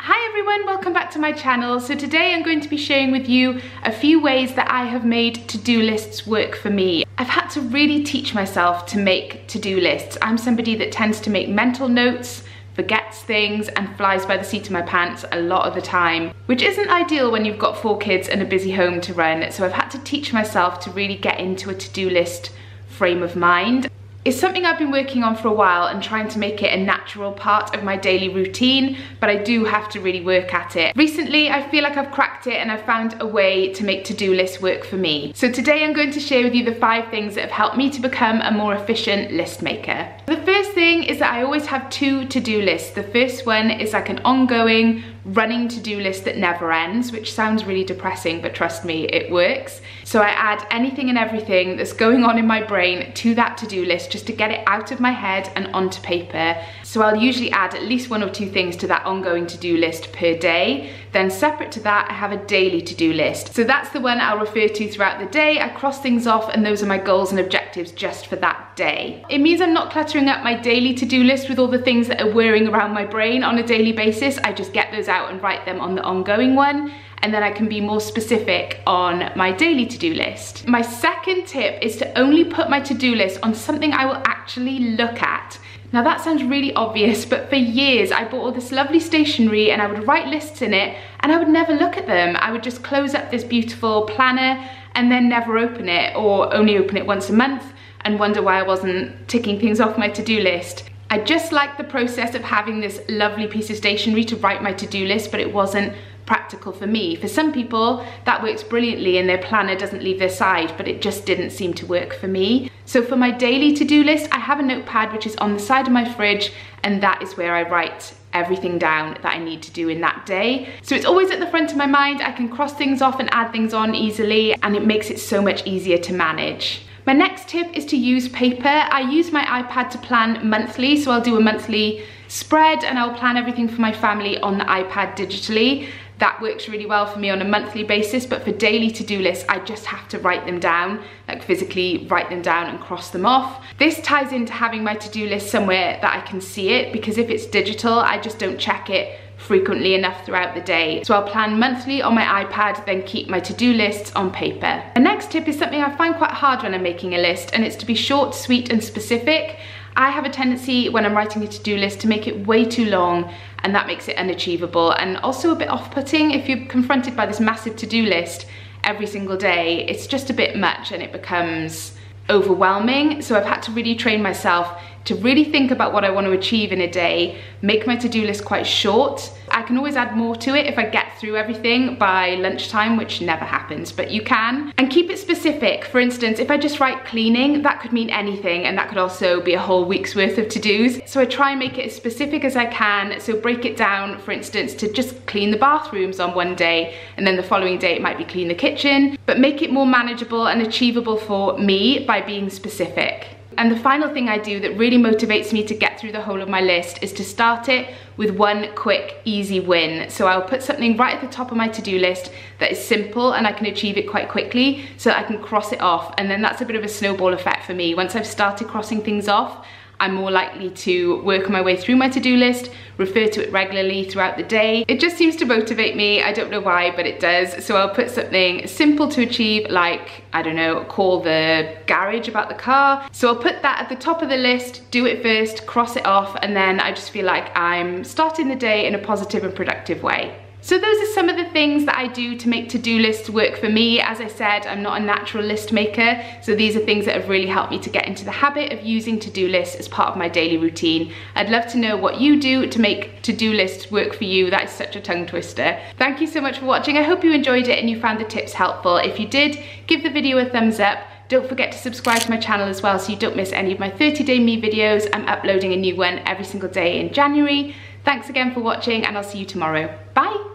Hi everyone, welcome back to my channel. So today I'm going to be sharing with you a few ways that I have made to-do lists work for me. I've had to really teach myself to make to-do lists. I'm somebody that tends to make mental notes, forgets things and flies by the seat of my pants a lot of the time, which isn't ideal when you've got 4 kids and a busy home to run. So I've had to teach myself to really get into a to-do list frame of mind. It's something I've been working on for a while and trying to make it a natural part of my daily routine, but I do have to really work at it. Recently, I feel like I've cracked it and I've found a way to make to-do lists work for me. So today I'm going to share with you the 5 things that have helped me to become a more efficient list maker. The first thing is that I always have 2 to-do lists. The first one is like an ongoing running to-do list that never ends, which sounds really depressing, but trust me, it works. So I add anything and everything that's going on in my brain to that to-do list just to get it out of my head and onto paper. So I'll usually add at least 1 or 2 things to that ongoing to-do list per day. Then separate to that, I have a daily to-do list. So that's the one I'll refer to throughout the day. I cross things off and those are my goals and objectives just for that day. It means I'm not cluttering up my daily to-do list with all the things that are whirring around my brain on a daily basis. I just get those out and write them on the ongoing one, and then I can be more specific on my daily to-do list. My second tip is to only put my to-do list on something I will actually look at. Now that sounds really obvious, but for years I bought all this lovely stationery and I would write lists in it and I would never look at them. I would just close up this beautiful planner and then never open it, or only open it once a month and wonder why I wasn't ticking things off my to-do list. I just liked the process of having this lovely piece of stationery to write my to-do list, but it wasn't practical for me. For some people that works brilliantly and their planner doesn't leave their side, but it just didn't seem to work for me. So for my daily to-do list, I have a notepad which is on the side of my fridge, and that is where I write everything down that I need to do in that day. So it's always at the front of my mind. I can cross things off and add things on easily, and it makes it so much easier to manage. My next tip is to use paper. I use my iPad to plan monthly, so I'll do a monthly spread and I'll plan everything for my family on the iPad digitally. That works really well for me on a monthly basis, but for daily to-do lists, I just have to write them down, like physically write them down and cross them off. This ties into having my to-do list somewhere that I can see it, because if it's digital, I just don't check it frequently enough throughout the day. So I'll plan monthly on my iPad, then keep my to-do lists on paper. The next tip is something I find quite hard when I'm making a list, and it's to be short, sweet, and specific. I have a tendency when I'm writing a to-do list to make it way too long, and that makes it unachievable and also a bit off-putting. If you're confronted by this massive to-do list every single day, it's just a bit much and it becomes overwhelming. So I've had to really train myself to really think about what I want to achieve in a day, make my to-do list quite short. I can always add more to it if I get through everything by lunchtime, which never happens, but you can. And keep it specific. For instance, if I just write cleaning, that could mean anything, and that could also be a whole week's worth of to-dos. So I try and make it as specific as I can. So break it down, for instance, to just clean the bathrooms on one day, and then the following day it might be clean the kitchen, but make it more manageable and achievable for me by being specific. And the final thing I do that really motivates me to get through the whole of my list is to start it with one quick, easy win. So I'll put something right at the top of my to-do list that is simple and I can achieve it quite quickly, so that I can cross it off. And then that's a bit of a snowball effect for me. Once I've started crossing things off, I'm more likely to work my way through my to-do list, refer to it regularly throughout the day. It just seems to motivate me. I don't know why, but it does. So I'll put something simple to achieve, like, I don't know, call the garage about the car. So I'll put that at the top of the list, do it first, cross it off, and then I just feel like I'm starting the day in a positive and productive way. So those are some of the things that I do to make to-do lists work for me. As I said, I'm not a natural list maker, so these are things that have really helped me to get into the habit of using to-do lists as part of my daily routine. I'd love to know what you do to make to-do lists work for you. That is such a tongue twister. Thank you so much for watching. I hope you enjoyed it and you found the tips helpful. If you did, give the video a thumbs up. Don't forget to subscribe to my channel as well so you don't miss any of my 30-day me videos. I'm uploading a new one every single day in January. Thanks again for watching, and I'll see you tomorrow. Bye.